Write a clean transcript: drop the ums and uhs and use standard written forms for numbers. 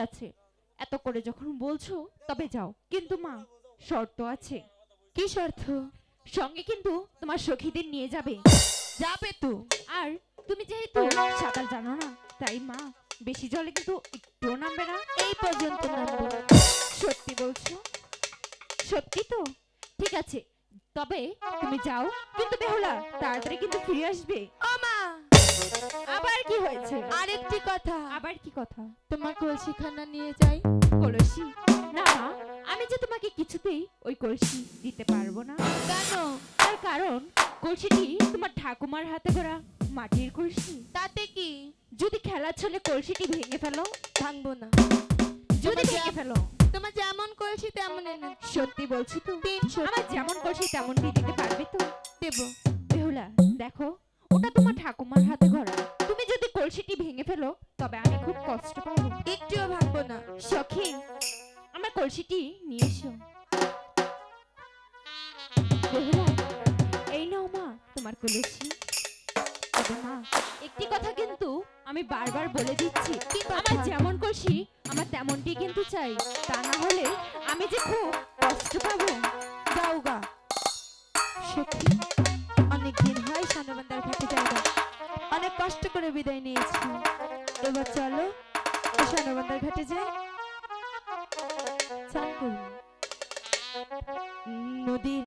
আছে, এত করে যখন বলছো তবে যাও, কিন্তু মা শর্ত আছে। কি শর্ত? সঙ্গে কিন্তু তোমার সখীদের নিয়ে যাবে। যাবে তো। আর তুমি যেহেতু সাঁতার জানো না, তাই মা বেশি জলে কিন্তু একটুও নামবে না। এই পর্যন্ত নামবো। সত্যি বলছো? সত্যি তো? ঠিক আছে, তবে তুমি যাও, কিন্তু বেহুলা তাড়াতাড়ি কিন্তু ফিরে আসবে। ও মা, আবার কি হয়েছে? আরেকটি কথা। আবার কি কথা? তোমার কলসিখানা নিয়ে যাই। কলসি? না মা, আমি যে তোমাকে কিছুতেই ওই কলসি দিতে পারবো না। কেন? তার কারণ কলসিটি তোমার ঠাকুমার হাতে গড়া মাটির কলসি। তাতে কি? যদি খেলার ছলে কলসিটি ভেঙে ফেলো? ভাঙবো না। যদি ভেঙে ফেলো? তোমার যেমন কলসি তেমন এনে। সত্যি বলছি তো? 300 আমার যেমন কলসি তেমনটি দিতে পারবে তো? দেবো। বেহুলা দেখো, ওটা তোমার ঠাকুমার হাতে গড়া, তুমি যদি কলসিটি ভেঙে ফেলো তবে আমি খুব কষ্ট পাবো। একটুও ভাঙবো না। সখী, আমার কলসিটি নিয়ে এসো। বেহুলা, এই নাও মা তোমার কলসি। তবে মা, একটি কথা কিন্তু আমি বারবার বলে দিচ্ছি, কি কথা? আমার যেমন কলসি আমার তেমনটি কিন্তু চাই, তা না হলে আমি যে খুব কষ্ট পাবো। যাও গা। সত্যি অনেকদিন হয় সানবান্দার ঘাটে যাই না, অনেক কষ্ট করে বিদায় নিয়েছি। এবার চলো সানবান্দার ঘাটে যাই, স্নান করব। নদীর